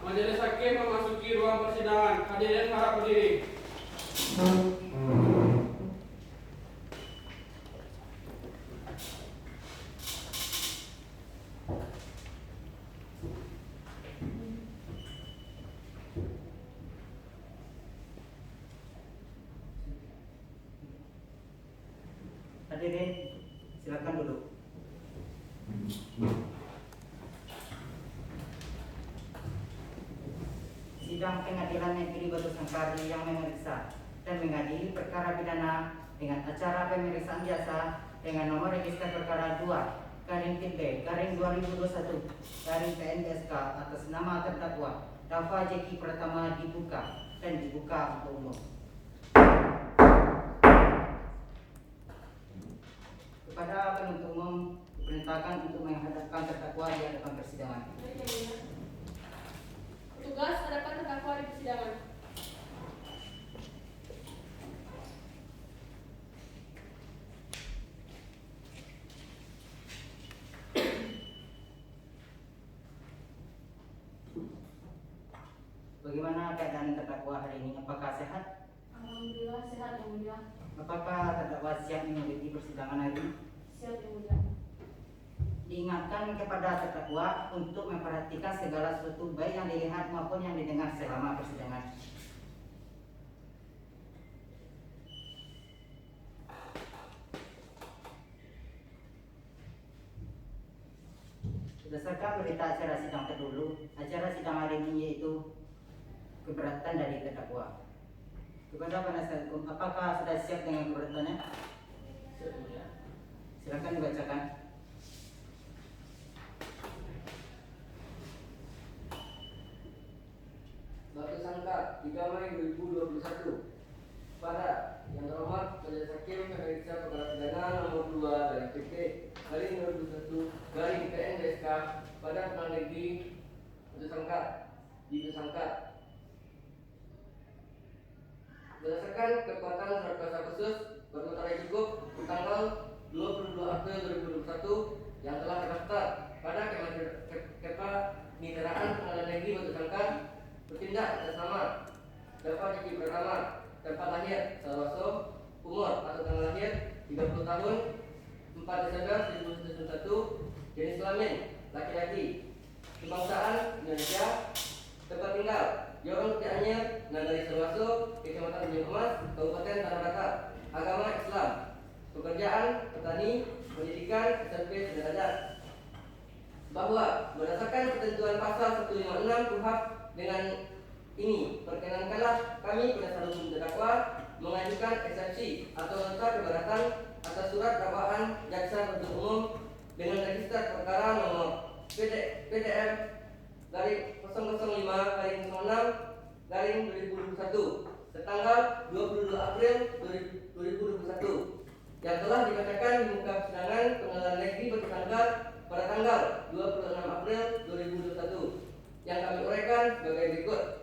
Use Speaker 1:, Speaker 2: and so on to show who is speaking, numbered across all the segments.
Speaker 1: Majelis hakim memasuki ruang persidangan. Hadirin harap berdiri.
Speaker 2: Hadirin, silakan duduk. Sidang Pengadilan Negeri Batu Sangkari yang memeriksa dan mengadili perkara pidana dengan acara pemeriksaan biasa dengan nomor register perkara 2/2021/PNDSK atas nama terdakwa Dafa Jeki Pratama dibuka untuk umum. Kepada penuntut umum diperintahkan untuk menghadapkan terdakwa di hadapan persidangan.
Speaker 3: Tugas hadapan terdakwa di persidangan.
Speaker 2: Bagaimana keadaan terdakwa hari ini? Apakah sehat?
Speaker 3: Alhamdulillah sehat yang mulia.
Speaker 2: Apakah terdakwa siap mengikuti persidangan hari ini?
Speaker 3: Siap yang mulia.
Speaker 2: Diingatkan kepada terdakwa untuk memperhatikan segala sesuatu baik yang dilihat maupun yang didengar selama persidangan. Berdasarkan berita acara sidang terdahulu, acara sidang hari ini yaitu keberatan dari terdakwa. Kepada penasihat hukum, apakah sudah siap dengan keberatannya? Silakan dibacakan.
Speaker 4: Batu Sangka 3 Mei 2021 pada yang terhormat Majelis Hakim memeriksa perkara pidana nomor 2 dari PT garing 2021 garing PNDSK pada Pengadilan Negeri Batu Sangka di Batu Sangka. Berdasarkan kekuatan surat kuasa khusus bernotaris cukup tanggal 22 April 2021 yang telah terdaftar pada Kepaniteraan Pengadilan Negeri Batu Sangka bertindak atas nama Dafa Jeki Pratama, tempat lahir Saroso, umur atau tanggal lahir 30 tahun 4 Desember 1991, jenis kelamin laki-laki, kebangsaan Indonesia, tempat tinggal Jorong Putih Anyar, Nagari Saroso, Kecamatan Bumi Emas, Kabupaten Tanah Datar, agama Islam, pekerjaan petani, pendidikan SMP sederajat. Bahwa berdasarkan ketentuan pasal 156 KUHP dengan ini, perkenankanlah kami penasihat hukum terdakwa mengajukan eksepsi atau nota keberatan atas surat dakwaan jaksa penuntut umum dengan register perkara nomor PDM garing 005/06/2021 setanggal 22 April 2021 yang telah dibacakan di muka persidangan Pengadilan Negeri Batu Sangka pada tanggal 26 April 2021 yang kami uraikan sebagai berikut.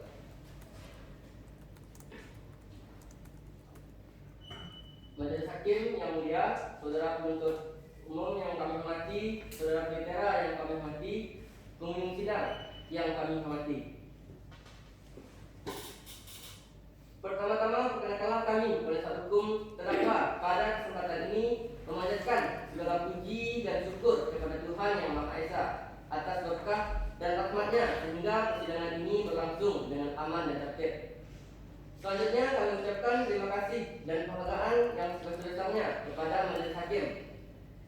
Speaker 4: Majelis Hakim yang mulia, saudara penuntut umum yang kami hormati, saudara penitera yang kami hormati, pengunjung sidang yang kami hormati. Pertama-tama perkenalkanlah kami penasihat hukum terdakwa pada kesempatan ini memanjatkan segala puji dan syukur kepada Tuhan Yang Maha Esa atas berkah dan rahmatnya sehingga persidangan ini berlangsung dengan aman dan tertib. Selanjutnya kami ucapkan terima kasih dan penghargaan yang sebesar-besarnya kepada Majelis Hakim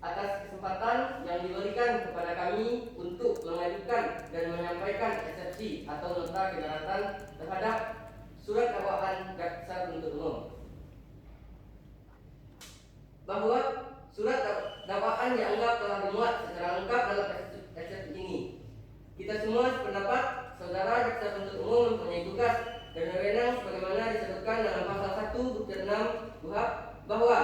Speaker 4: atas kesempatan yang diberikan kepada kami untuk mengajukan dan menyampaikan eksepsi atau nota keberatan terhadap surat dakwaan jaksa penuntut umum. Bahwa surat dakwaan dianggap telah dimuat secara lengkap dalam eksepsi ini. Kita semua sependapat saudara jaksa penuntut umum mempunyai tugas dan wewenang sebagaimana disebutkan dalam pasal 1 butir 6 KUHP bahwa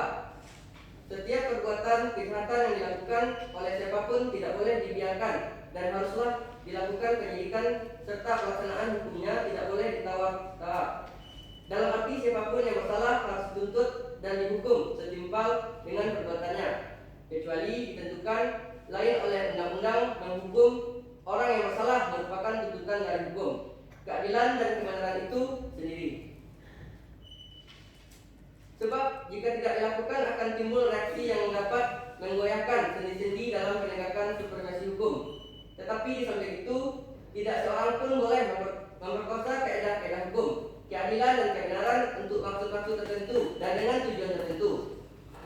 Speaker 4: setiap perbuatan kejahatan yang dilakukan oleh siapapun tidak boleh dibiarkan dan haruslah dilakukan penyidikan serta pelaksanaan hukumnya tidak boleh ditawar-tawar. Dalam arti siapapun yang bersalah harus dituntut dan dihukum setimpal dengan perbuatannya, kecuali ditentukan lain oleh undang-undang menghukum orang yang bersalah merupakan tuntutan dari hukum. keadilan dan kebenaran itu sendiri. Sebab jika tidak dilakukan akan timbul reaksi yang dapat menggoyahkan sendi-sendi dalam penegakan supremasi hukum. Tetapi di samping itu, tidak seorang pun boleh memperkosa kaedah-kaedah hukum, keadilan dan kebenaran untuk maksud-maksud tertentu dan dengan tujuan tertentu.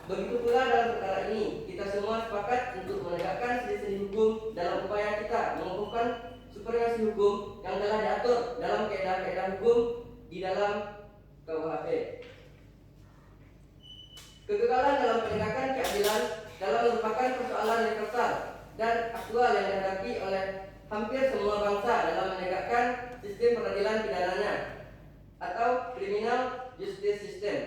Speaker 4: Begitu pula dalam perkara ini, kita semua sepakat untuk menegakkan sendi-sendi hukum dalam upaya kita mengukuhkan supremasi hukum yang telah diatur dalam kaedah-kaedah hukum di dalam KUHP. Kegagalan dalam penegakan keadilan dalam merupakan persoalan universal dan aktual yang dihadapi oleh hampir semua bangsa dalam menegakkan sistem peradilan pidananya atau criminal justice system.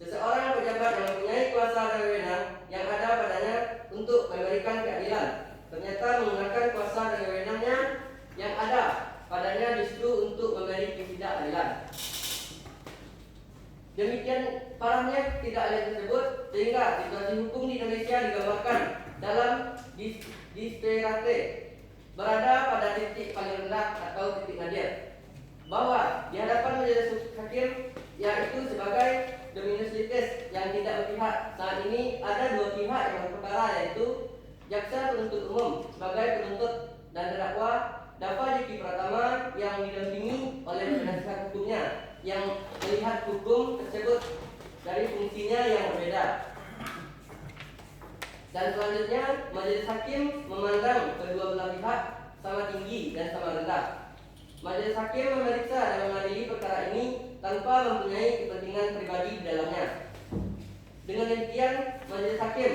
Speaker 4: Seseorang pejabat yang mempunyai kuasa dan wewenang yang ada padanya untuk memberikan keadilan ternyata menggunakan kuasa dan wewenangnya yang ada padanya justru untuk memberi ketidakadilan. Demikian parahnya ketidakadilan tersebut sehingga situasi hukum di Indonesia digambarkan dalam disparate berada pada titik paling rendah atau titik nadir, bahwa di hadapan majelis hakim yaitu sebagai dominus litis yang tidak berpihak. Saat ini ada dua pihak yang berperkara, yaitu jaksa penuntut umum sebagai penuntut dan terdakwa Dava Diki Pratama yang didampingi oleh penasihat hukumnya yang melihat hukum tersebut dari fungsinya yang berbeda. Dan selanjutnya majelis hakim memandang kedua belah pihak sama tinggi dan sama rendah. Majelis hakim memeriksa dan mengadili perkara ini tanpa mempunyai kepentingan pribadi di dalamnya. Dengan demikian, majelis hakim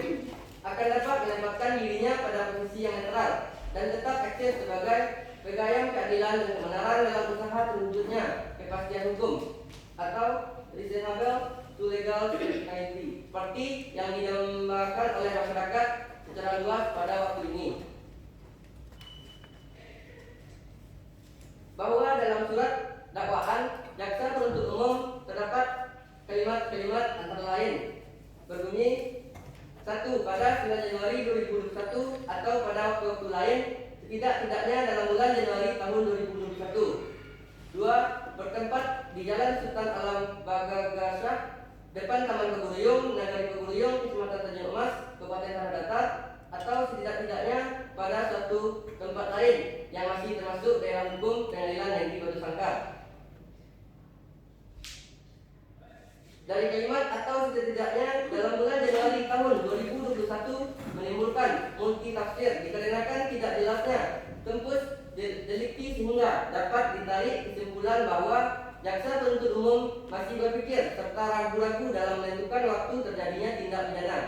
Speaker 4: akan dapat menempatkan dirinya pada posisi yang netral dan tetap eksis sebagai pegayam keadilan dan kebenaran dalam usaha terwujudnya kepastian hukum atau reasonable to legal certainty, seperti yang didambakan oleh masyarakat secara luas pada waktu ini. Bahwa dalam surat dakwaan jaksa penuntut umum terdapat kalimat-kalimat antara lain berbunyi: 1. Pada 9 Januari 2021 atau pada waktu-waktu lain setidak-tidaknya dalam bulan Januari tahun 2021. 2. Bertempat di Jalan Sultan Alam Bagagasah, depan Taman Peguruyung, Nagari Peguruyung, Kecamatan Tanjung Emas, Kabupaten Tanah Datar, atau setidak-tidaknya pada suatu tempat lain yang masih termasuk daerah hukum pengadilan negeri Batu Sangkar. Dari kalimat atau setidak-tidaknya dalam bulan Januari tahun 2021 menimbulkan multi tafsir dikarenakan tidak jelasnya tempus delikti sehingga dapat ditarik kesimpulan bahwa jaksa penuntut umum masih berpikir serta ragu-ragu dalam menentukan waktu terjadinya tindak pidana.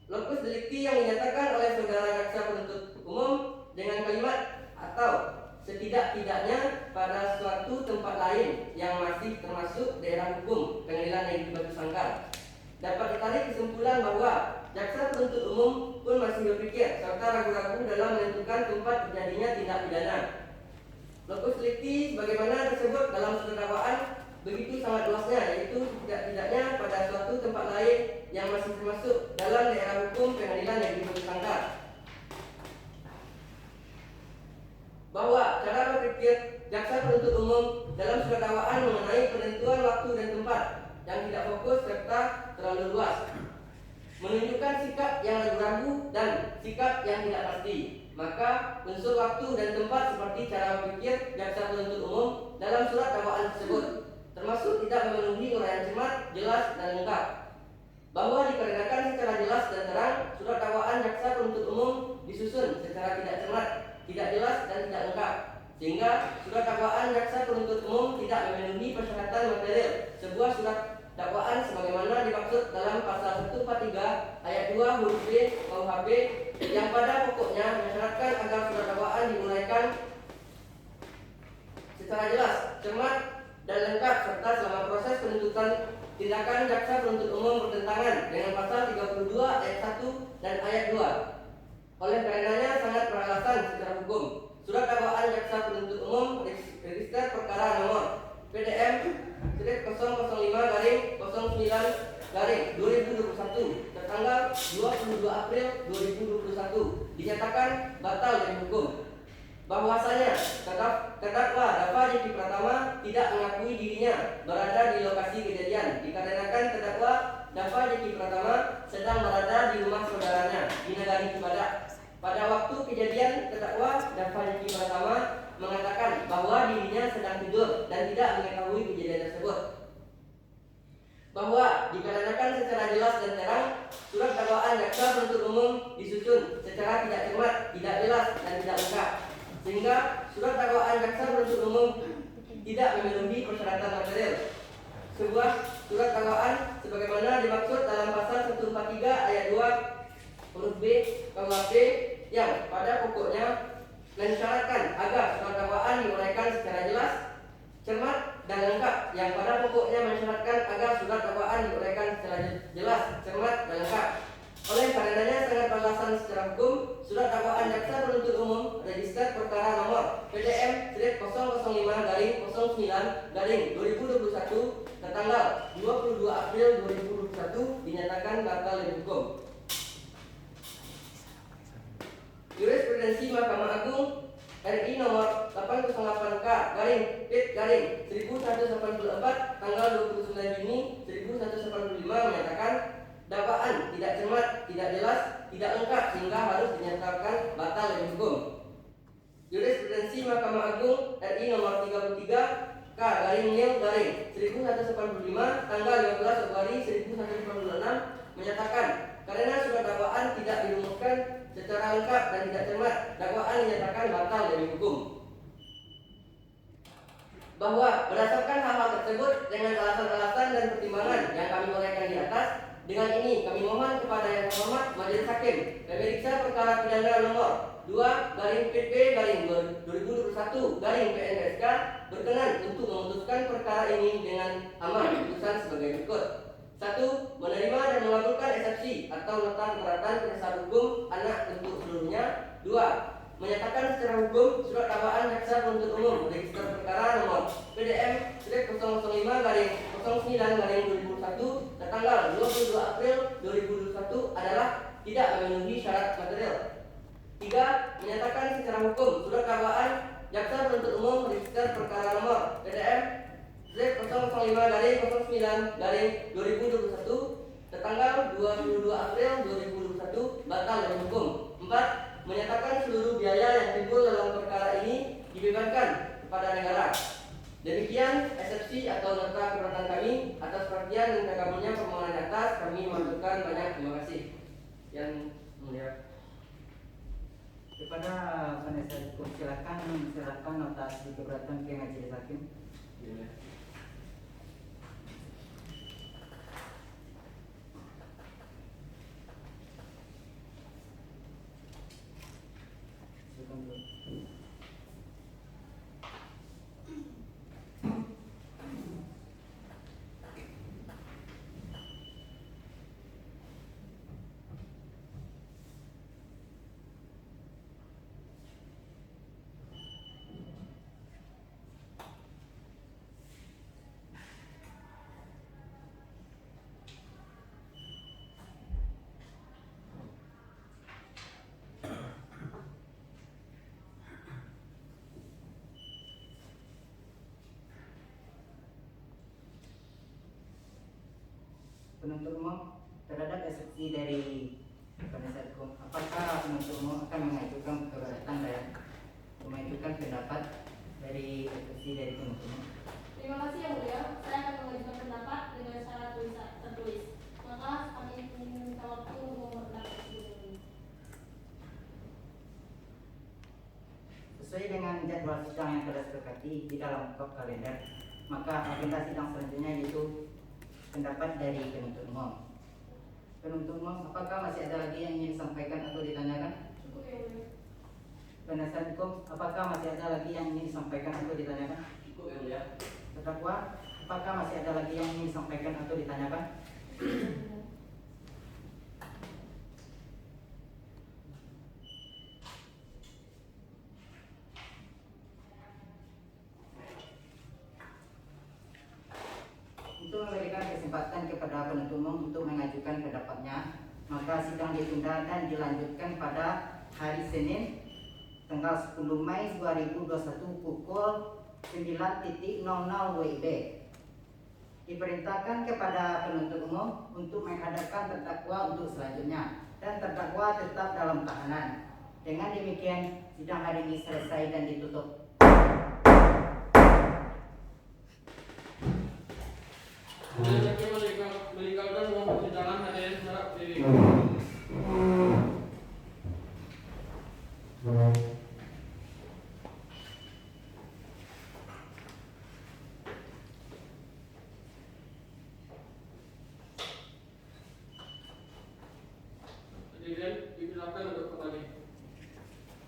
Speaker 4: Lokus delikti yang dinyatakan oleh saudara jaksa penuntut umum dengan kalimat atau setidak-tidaknya pada suatu tempat lain yang masih termasuk daerah hukum pengadilan negeri Batu Sangkar, dapat ditarik kesimpulan bahwa jaksa penuntut umum pun masih berpikir serta ragu-ragu dalam menentukan tempat terjadinya tindak pidana. Lokus delikti sebagaimana tersebut dalam surat dakwaan begitu sangat luasnya, yaitu tidak-tidaknya pada suatu tempat lain yang masih termasuk dalam daerah hukum pengadilan negeri Batu Sangkar. Bahwa cara berpikir jaksa penuntut umum dalam surat dakwaan mengenai penentuan waktu dan tempat yang tidak fokus serta terlalu luas menunjukkan sikap yang ragu-ragu dan sikap yang tidak pasti. Maka unsur waktu dan tempat seperti cara berpikir jaksa penuntut umum dalam surat dakwaan tersebut termasuk tidak memenuhi uraian cermat, jelas dan lengkap. Bahwa dikarenakan secara jelas dan terang surat dakwaan jaksa penuntut umum disusun secara tidak cermat, tidak jelas dan tidak lengkap, sehingga surat dakwaan jaksa penuntut umum tidak memenuhi persyaratan material sebuah surat dakwaan sebagaimana dimaksud dalam pasal 143 ayat 2 huruf B KUHP yang pada pokoknya mensyaratkan agar surat dakwaan diuraikan secara jelas, cermat dan lengkap serta selama proses penuntutan tindakan jaksa penuntut umum bertentangan dengan pasal 32 ayat 1 dan ayat 2. Oleh karenanya sangat beralasan secara hukum surat dakwaan jaksa penuntut umum register perkara nomor PDM 005-09-2021 tertanggal 22 April 2021 dinyatakan batal demi hukum. bahwasanya terdakwa Dava Jeki Pratama tidak mengakui dirinya berada di lokasi kejadian dikarenakan terdakwa Dava Jeki Pratama sedang berada di rumah saudaranya di Nagari Cibadak. Pada waktu kejadian, terdakwa Dava Jeki Pratama mengatakan bahwa dirinya sedang tidur dan tidak mengetahui kejadian tersebut. Bahwa dikarenakan secara jelas dan terang surat dakwaan jaksa penuntut umum disusun secara tidak cermat, tidak jelas dan tidak lengkap, sehingga surat dakwaan jaksa penuntut umum tidak memenuhi persyaratan material. Sebuah surat dakwaan sebagaimana dimaksud dalam pasal 143 ayat 2 huruf B KUHP yang pada pokoknya mensyaratkan agar surat dakwaan diuraikan secara jelas, cermat dan lengkap, yang pada pokoknya mensyaratkan agar surat dakwaan diuraikan secara jelas, cermat dan lengkap. Oleh karenanya sangat beralasan secara hukum surat dakwaan jaksa penuntut umum register perkara nomor PDM-09-09-2021 tertanggal 22 April 2021 dinyatakan batal demi hukum. Jurisprudensi Mahkamah Agung RI nomor 808K/PIT/1184 tanggal 29 Juni 1185 menyatakan dakwaan tidak cermat, tidak jelas, tidak lengkap sehingga harus dinyatakan batal demi hukum. Jurisprudensi Mahkamah Agung RI nomor 33K/Mil/1185 tanggal 15 Februari 1186 menyatakan karena surat dakwaan tidak dirumuskan secara lengkap dan tidak cermat, dakwaan dinyatakan batal demi hukum. Bahwa berdasarkan hal-hal tersebut dengan alasan-alasan dan pertimbangan yang kami uraikan di atas, dengan ini kami mohon kepada Yang Terhormat Majelis Hakim Pemeriksa Perkara Pidana nomor 2/PP/2021/PNSK berkenan untuk memutuskan perkara ini dengan amar putusan sebagai berikut. 1. Menerima dan mengabulkan eksepsi atau nota keberatan penasihat hukum anak untuk seluruhnya. 2. Menyatakan secara hukum surat dakwaan jaksa penuntut umum register perkara nomor PDM-005-09-2021 tertanggal 22 April 2021 adalah tidak memenuhi syarat material. 3. Menyatakan secara hukum surat dakwaan jaksa penuntut umum register perkara nomor PDM 005-09-2021 tertanggal 22 April 2021 batal demi hukum. 4. Menyatakan seluruh biaya yang timbul dalam perkara ini dibebankan kepada negara. Demikian eksepsi atau nota keberatan kami. Atas perhatian dan terkabulnya permohonan di atas kami mengaturkan banyak terima kasih. Yang mulia.
Speaker 2: Kepada penasihat hukum silakan serahkan nota keberatan ke Majelis Hakim. Penuntut umum terhadap eksepsi dari penasihat hukum, apakah penuntut umum akan mengajukan keberatan dan mengajukan pendapat dari eksepsi dari penuntut umum?
Speaker 3: Terima kasih Yang Mulia. Saya akan mengajukan pendapat dengan syarat tertulis. Maka kami ingin meminta waktu untuk memperdapat tersebut.
Speaker 2: Sesuai dengan jadwal sidang yang telah disepakati di dalam kalender, maka agenda sidang selanjutnya yaitu pendapat dari penuntut umum. Penuntut umum, apakah masih ada lagi yang ingin disampaikan atau ditanyakan?
Speaker 3: Cukup Yang Mulia.
Speaker 2: Penasihat hukum, apakah masih ada lagi yang ingin disampaikan atau ditanyakan?
Speaker 4: Cukup Yang Mulia.
Speaker 2: Terdakwa, apakah masih ada lagi yang ingin disampaikan atau ditanyakan? Untuk memberikan kesempatan kepada penuntut umum untuk mengajukan pendapatnya, maka sidang ditunda dan dilanjutkan pada hari Senin tanggal 10 Mei 2021 pukul 9.00 WIB. Diperintahkan kepada penuntut umum untuk menghadapkan terdakwa untuk selanjutnya dan terdakwa tetap dalam tahanan. Dengan demikian sidang hari ini selesai dan ditutup.
Speaker 1: Majelis